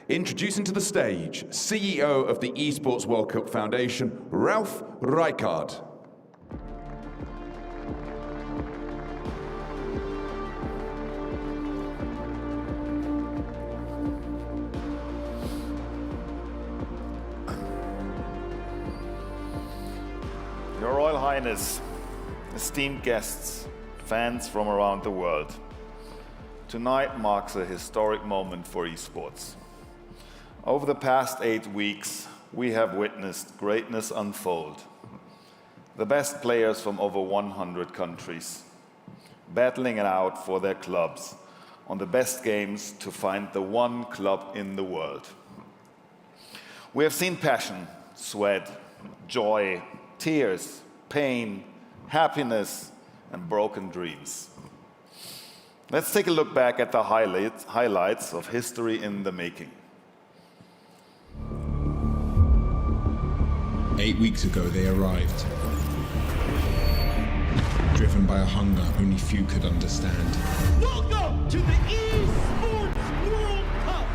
Introducing to the stage, CEO of the Esports World Cup Foundation, Ralf Rijkaard. Your Royal Highness, esteemed guests, fans from around the world, tonight marks a historic moment for esports. Over the past 8 weeks, we have witnessed greatness unfold. The best players from over 100 countries, battling it out for their clubs on the best games to find the one club in the world. We have seen passion, sweat, joy, tears, pain, happiness, and broken dreams. Let's take a look back at the highlights of history in the making. 8 weeks ago, they arrived, driven by a hunger only few could understand. Welcome to the Esports World Cup!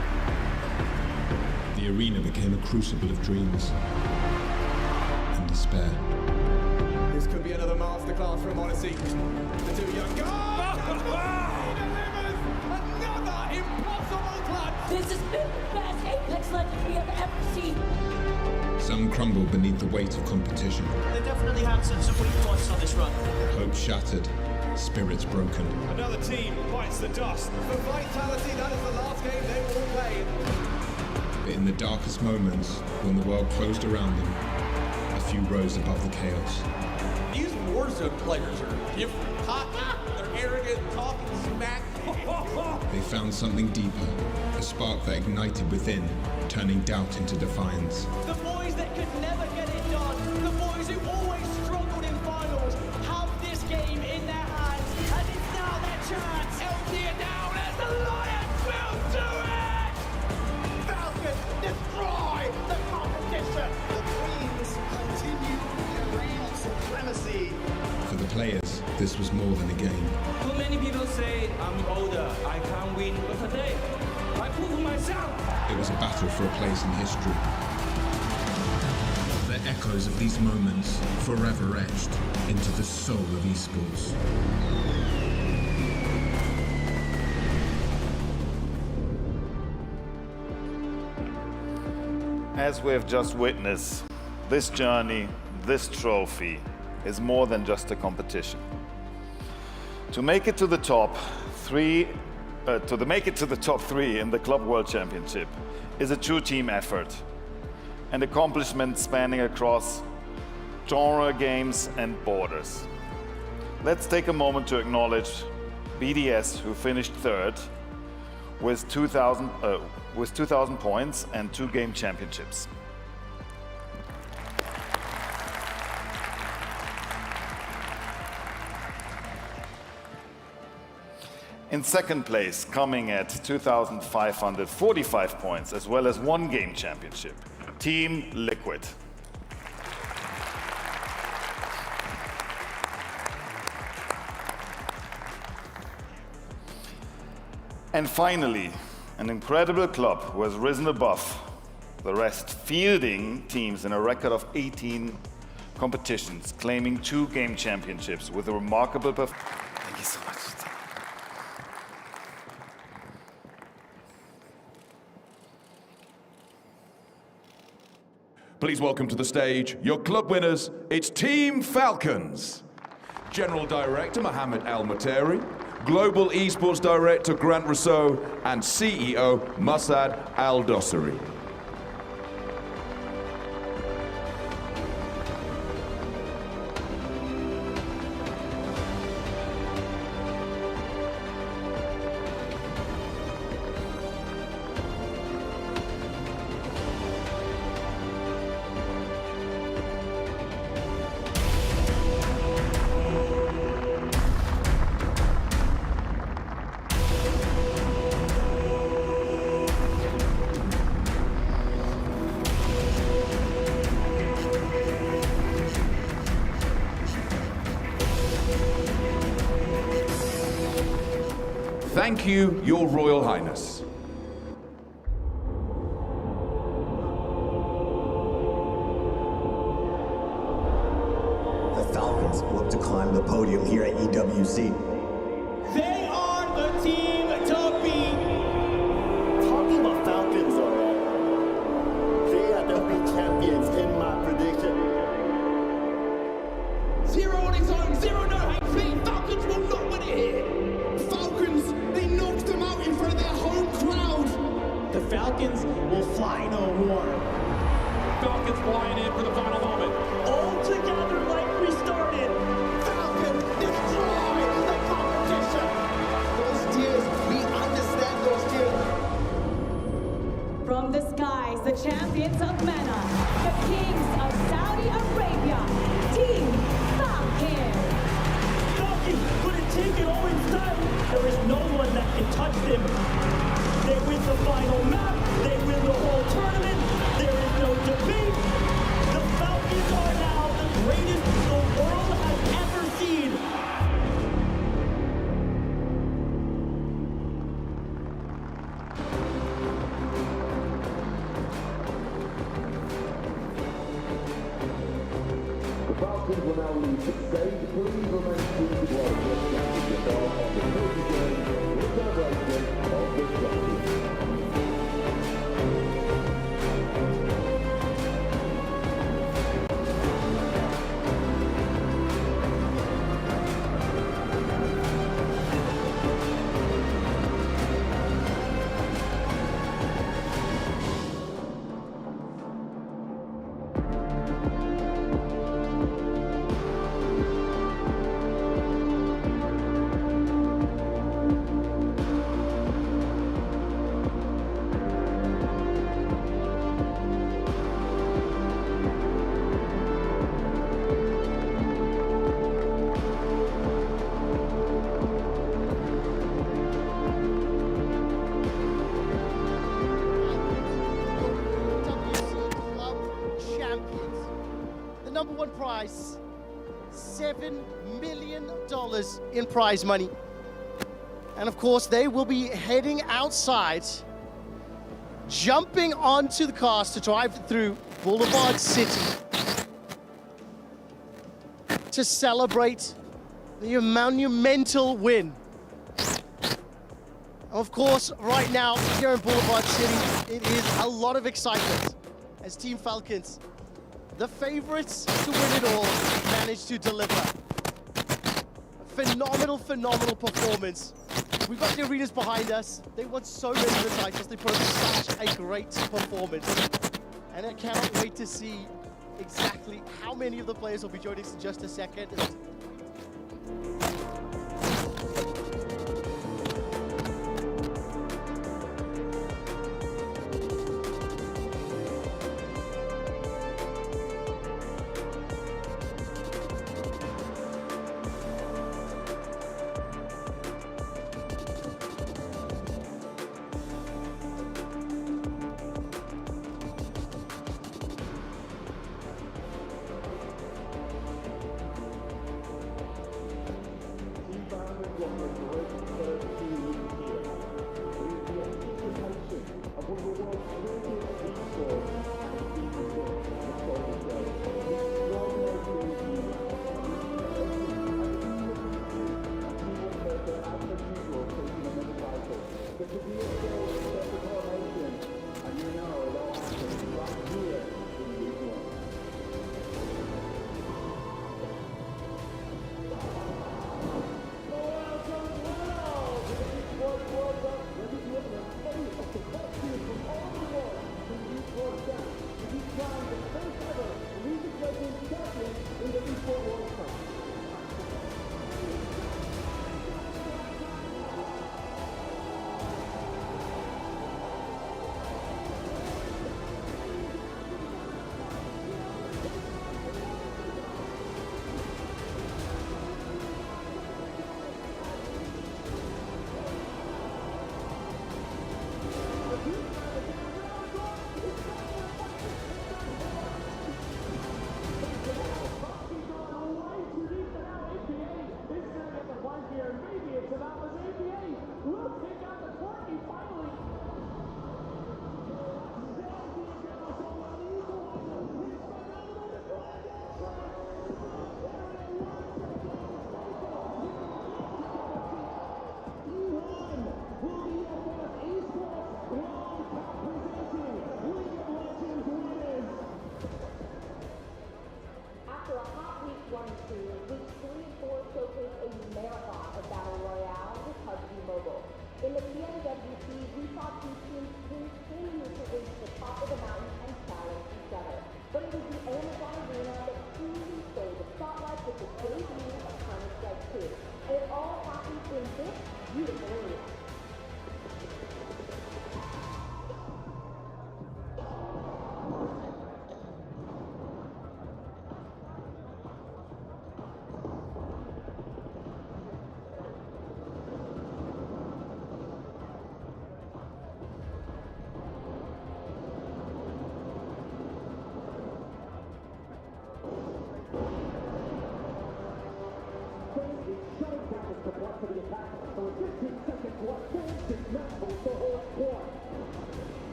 The arena became a crucible of dreams and despair. This could be another masterclass from Odyssey. The two young guys delivers another impossible clutch. This has been the best Apex Legends we have ever seen. Some crumbled beneath the weight of competition. They definitely had some weak points on this run. Hope shattered, spirits broken. Another team bites the dust. For Vitality, that is the last game they will play. But in the darkest moments, when the world closed around them, a few rose above the chaos. These Warzone players are different. They're arrogant, talking smack. They found something deeper, a spark that ignited within, turning doubt into defiance. The boys that could never get it done, the boys who always struggled in finals, have this game in their hands, and it's now their chance. LT down as the Lions will do it! Falcons destroy the competition! The Queens continue their reign of supremacy. For the players, this was more than a game. Too many people say I'm older, I can't win, but today, I prove myself. It was a battle for a place in history. The echoes of these moments forever etched into the soul of esports. As we have just witnessed, this journey, this trophy, is more than just a competition. To make it to the top three in the Club World Championship is a true team effort, an accomplishment spanning across genre, games, and borders. Let's take a moment to acknowledge BDS, who finished third with 2,000 points and 2 game championships. In second place, coming at 2,545 points, as well as 1 game championship, Team Liquid. And finally, an incredible club who has risen above the rest, fielding teams in a record of 18 competitions, claiming 2 game championships with a remarkable performance. Thank you so much. Please welcome to the stage your club winners. It's Team Falcons. General Director Mohammed Al-Materi, Global Esports Director Grant Rousseau, and CEO Masad Al-Dossari. Thank you, Your Royal Highness. Falcons look to climb the podium here at EWC. They are the team to beat. Talking about Falcons, alright. They are definitely champions in my prediction. 0 on his own, 0 no HP. Falcons will not win it here. Falcons, they knocked them out in front of their home crowd. The Falcons will fly no more. Falcons flying in for the final moment. All together like we started. Falcon, destroy the competition. Those tears, we understand those tears. From the skies, the champions of Mana, the kings of Saudi Arabia, Team Falcon. Falcons couldn't take it all in style. There is no one that can touch them. They win the final map. They win the whole tournament. There is no debate. The Falcons are now the greatest the world has ever seen. The Falcons will now leave the stage. Please remain seated while the championship are on the crazy journey in celebration of the champions. WC Club Champions. The number one prize, $7 million in prize money. And of course, they will be heading outside, jumping onto the cars to drive through Boulevard City to celebrate the monumental win. Of course, right now, here in Boulevard City, it is a lot of excitement as Team Falcons, the favorites to win it all, managed to deliver. Phenomenal, phenomenal performance. We've got the arenas behind us. They won so many of the titles. They put up such a great performance. And I cannot wait to see exactly how many of the players will be joining us in just a second. 2022, week 3 and 4 showcase a marathon of Battle Royale with PUBG Mobile. In the PMWC, we saw two teams continue to reach the top of the mountain and challenge each other. But it was the Amazon Arena that truly stole the spotlight with the debut of Counter-Strike 2. And it all happened in this beautiful arena.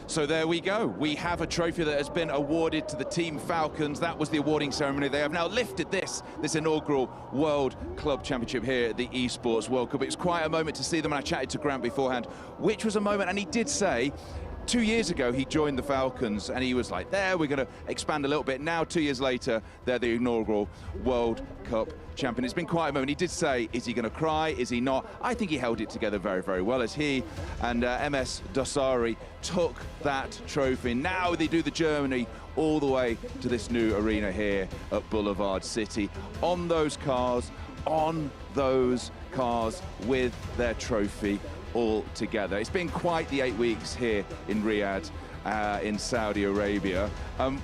So there we go. We have a trophy that has been awarded to the Team Falcons. That was the awarding ceremony. They have now lifted this inaugural World Club Championship here at the Esports World Cup. It was quite a moment to see them, and I chatted to Grant beforehand, which was a moment, and he did say 2 years ago he joined the Falcons and he was like, there, we're going to expand a little bit. Now, 2 years later, they're the inaugural World Cup champion. It's been quite a moment. He did say, is he going to cry? Is he not? I think he held it together very, very well as he and MS Dosari took that trophy. Now they do the journey all the way to this new arena here at Boulevard City. On those cars with their trophy all together. It's been quite the 8 weeks here in Riyadh, in Saudi Arabia.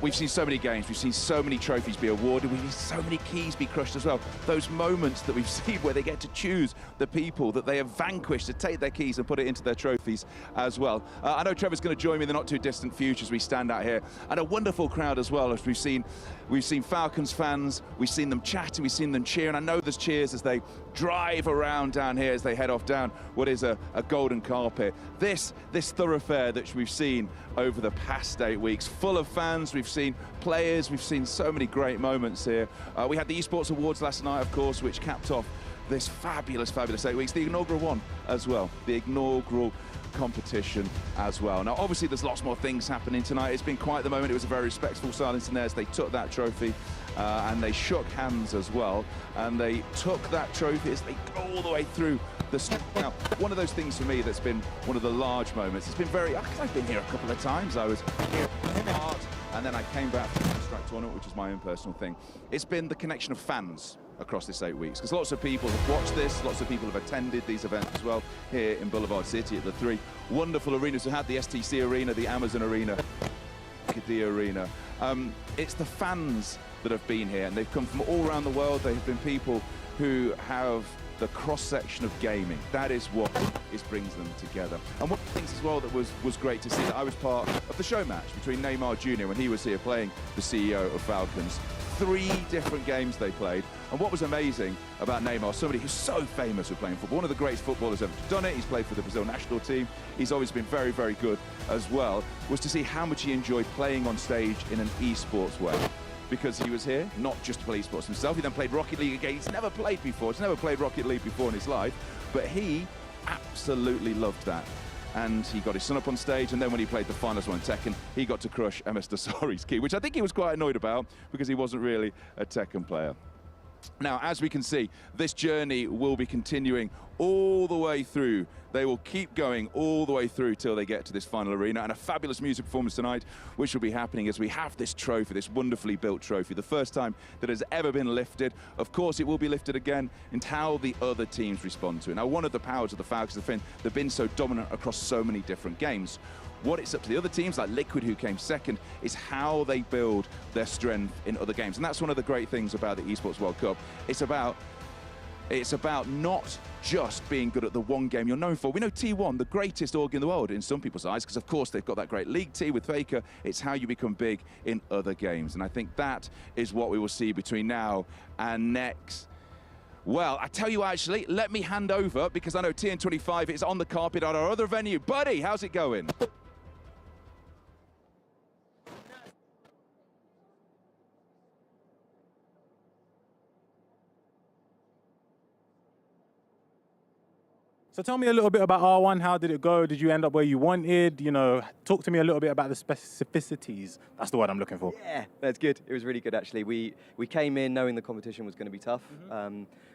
We've seen so many games, we've seen so many trophies be awarded, we've seen so many keys be crushed as well. Those moments that we've seen where they get to choose the people that they have vanquished to take their keys and put it into their trophies as well. I know Trevor's going to join me in the not too distant future as we stand out here, and a wonderful crowd as well. As we've seen Falcons fans, we've seen them chatting, we've seen them cheer, and I know there's cheers as they drive around down here as they head off down what is a golden carpet. This thoroughfare that we've seen over the past 8 weeks, full of fans, we've seen players, we've seen so many great moments here. We had the Esports Awards last night, of course, which capped off this fabulous 8 weeks, the inaugural one as well, the inaugural competition as well. Now, obviously, there's lots more things happening tonight. It's been quite the moment. It was a very respectful silence in there as they took that trophy and they shook hands as well. And they took that trophy as they go all the way through the street. Now, one of those things for me that's been one of the large moments, it's been very, I've been here a couple of times. I was here in art, and then I came back for the Counter-Strike tournament, which is my own personal thing. It's been the connection of fans across this 8 weeks, because lots of people have watched this, lots of people have attended these events as well here in Boulevard City at the three wonderful arenas. We had the STC Arena, the Amazon Arena, the Arena. It's the fans that have been here, and they've come from all around the world. They have been people who have the cross-section of gaming. That is what brings them together. And one of the things as well that was great to see, that I was part of the show match between Neymar Jr. when he was here playing the CEO of Falcons. 3 different games they played, and what was amazing about Neymar, somebody who's so famous for playing football, one of the greatest footballers ever done it, he's played for the Brazil national team, he's always been very, very good as well, was to see how much he enjoyed playing on stage in an esports way. Because he was here, not just to play esports himself, he then played Rocket League again. He's never played before, he's never played Rocket League before in his life, but he absolutely loved that. And he got his son up on stage, and then when he played the finals on Tekken, he got to crush MS Dosari's key, which I think he was quite annoyed about because he wasn't really a Tekken player. Now, as we can see, this journey will be continuing all the way through. They will keep going all the way through till they get to this final arena, and a fabulous music performance tonight, which will be happening as we have this trophy, this wonderfully built trophy, the first time that has ever been lifted. Of course, it will be lifted again, and how the other teams respond to it. Now, one of the powers of the Falcons have been they've been so dominant across so many different games. What it's up to the other teams, like Liquid, who came second, is how they build their strength in other games. And that's one of the great things about the Esports World Cup. It's about not just being good at the one game you're known for. We know T1, the greatest org in the world in some people's eyes, because of course they've got that great league T with Faker. It's how you become big in other games. And I think that is what we will see between now and next Well, I tell you actually, let me hand over, because I know TN25 is on the carpet at our other venue. Buddy, how's it going? So tell me a little bit about R1. How did it go? Did you end up where you wanted? You know, talk to me a little bit about the specificities. That's the word I'm looking for. Yeah, that's good. It was really good, actually. We came in knowing the competition was going to be tough.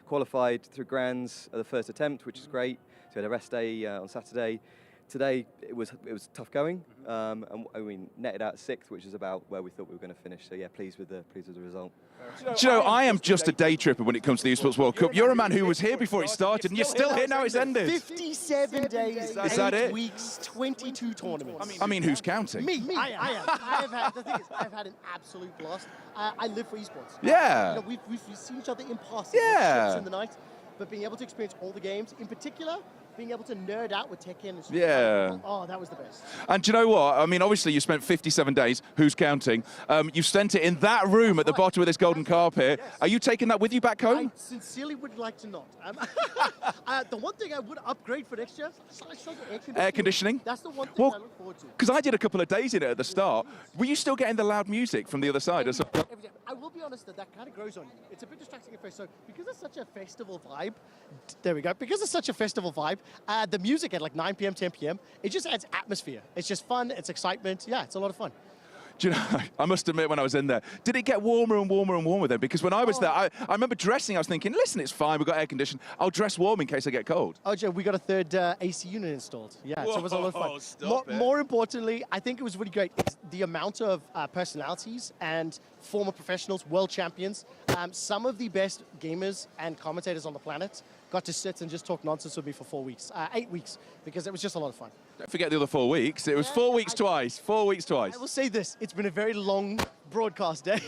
Qualified through Grands at the first attempt, which is great. So we had a rest day on Saturday. Today it was tough going, and we netted out 6th, which is about where we thought we were going to finish. So yeah, pleased with the result. Do you know, I am just a day tripper when it comes to the Esports World Cup. You're a man who was here before it started, and you're still here now it's ended. 57 days, Is that 8 it? weeks, 22 tournaments. I mean, who's counting? Me, I am. The thing is, I've had an absolute blast. I live for esports. Yeah. You know, we've seen each other in passing. Yeah. In the night, but being able to experience all the games, in particular, being able to nerd out with Tekken and stuff. Yeah. Oh, that was the best. And do you know what? I mean, obviously you spent 57 days, who's counting? You spent it in that room at the bottom of this golden carpet. Yes. Are you taking that with you back home? I sincerely would like to not. The one thing I would upgrade for next year, I still get air conditioning. That's the one thing I look forward to. Because I did a couple of days in it at the start. Were you still getting the loud music from the other side? I will be honest that kind of grows on you. It's a bit distracting at first. So because it's such a festival vibe, there we go. Because it's such a festival vibe, the music at like 9 p.m., 10 p.m., it just adds atmosphere. It's just fun, it's excitement. Yeah, it's a lot of fun. Do you know, I must admit when I was in there, did it get warmer and warmer and warmer then? Because when I was there, I remember dressing, I was thinking, listen, it's fine, we've got air conditioning. I'll dress warm in case I get cold. Oh, Joe, we got a 3rd AC unit installed. Yeah, so it was a lot of fun. More importantly, I think it was really great. It's the amount of personalities and former professionals, world champions, some of the best gamers and commentators on the planet got to sit and just talk nonsense with me for 4 weeks, 8 weeks, because it was just a lot of fun. Don't forget the other 4 weeks. It was 4 weeks twice. 4 weeks twice. I will say this, it's been a very long broadcast day.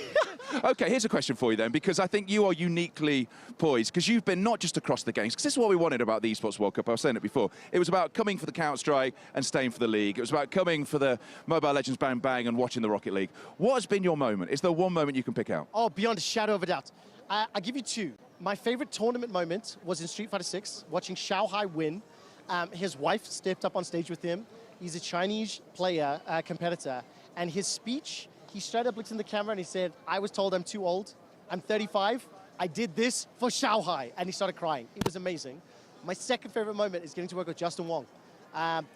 Okay, here's a question for you then, because I think you are uniquely poised, because you've been not just across the games, because this is what we wanted about the Esports World Cup. I was saying it before. It was about coming for the Counter-Strike and staying for the League. It was about coming for the Mobile Legends Bang Bang and watching the Rocket League. What has been your moment? Is there one moment you can pick out? Oh, beyond a shadow of a doubt. I'll give you 2. My favorite tournament moment was in Street Fighter 6, watching Xiaohai win. His wife stepped up on stage with him. He's a Chinese player, competitor, and his speech, he straight up looked in the camera and he said, I was told I'm too old. I'm 35. I did this for Xiaohai. And he started crying. It was amazing. My second favorite moment is getting to work with Justin Wong.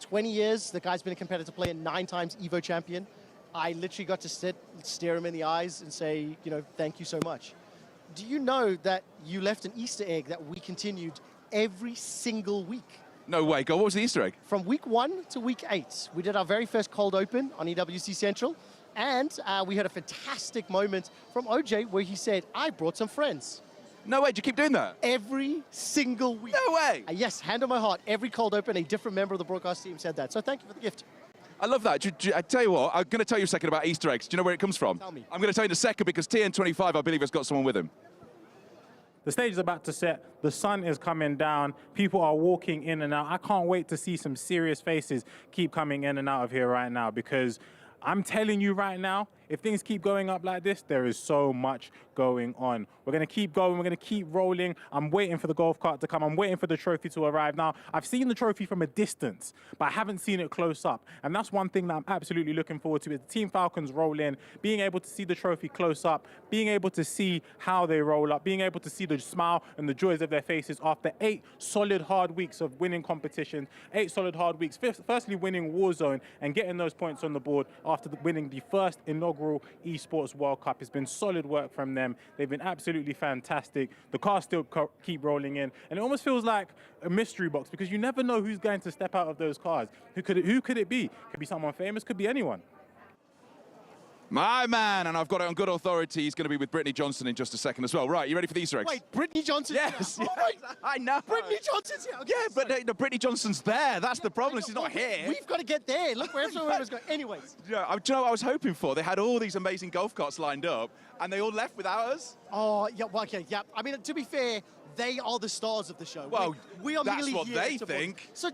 20 years, the guy's been a competitive player, 9 times EVO champion. I literally got to sit, stare him in the eyes and say, you know, thank you so much. Do you know that you left an Easter egg that we continued every single week? No way. Go, what was the Easter egg? From week 1 to week 8, we did our very first cold open on EWC Central, and we had a fantastic moment from OJ where he said, I brought some friends. No way, do you keep doing that? Every single week. No way! Yes, hand on my heart, every cold open, a different member of the broadcast team said that. So thank you for the gift. I love that. I tell you what, I'm going to tell you a second about Easter eggs. Do you know where it comes from? Tell me. I'm going to tell you in a second because TN25, I believe, has got someone with him. The stage is about to set. The sun is coming down. People are walking in and out. I can't wait to see some serious faces keep coming in and out of here right now, because I'm telling you right now, if things keep going up like this, there is so much going on. We're going to keep going. We're going to keep rolling. I'm waiting for the golf cart to come. I'm waiting for the trophy to arrive. Now, I've seen the trophy from a distance, but I haven't seen it close up. And that's one thing that I'm absolutely looking forward to, is the Team Falcons roll in, being able to see the trophy close up, being able to see how they roll up, being able to see the smile and the joys of their faces after 8 solid hard weeks of winning competitions, 8 solid hard weeks, firstly winning Warzone and getting those points on the board after winning the first inaugural Esports World Cup. It's been solid work from them. They've been absolutely fantastic. The cars still keep rolling in, and it almost feels like a mystery box, because you never know who's going to step out of those cars. Who could it be? Could be someone famous, could be anyone. My man, and I've got it on good authority, he's going to be with Brittany Johnson in just a second as well. Right, you ready for the Easter eggs? Wait, Brittany Johnson? Yes. Oh, wait. I know. Brittany Johnson's here. Okay, yeah, but no, Brittany Johnson's there. That's the problem. She's not here. We've got to get there. Look where everyone was going. Anyways. Yeah, do you know what I was hoping for? They had all these amazing golf carts lined up, and they all left without us. Oh, yeah, well, okay, yeah. I mean, to be fair, they are the stars of the show. Well, we are that's merely what here they to think. So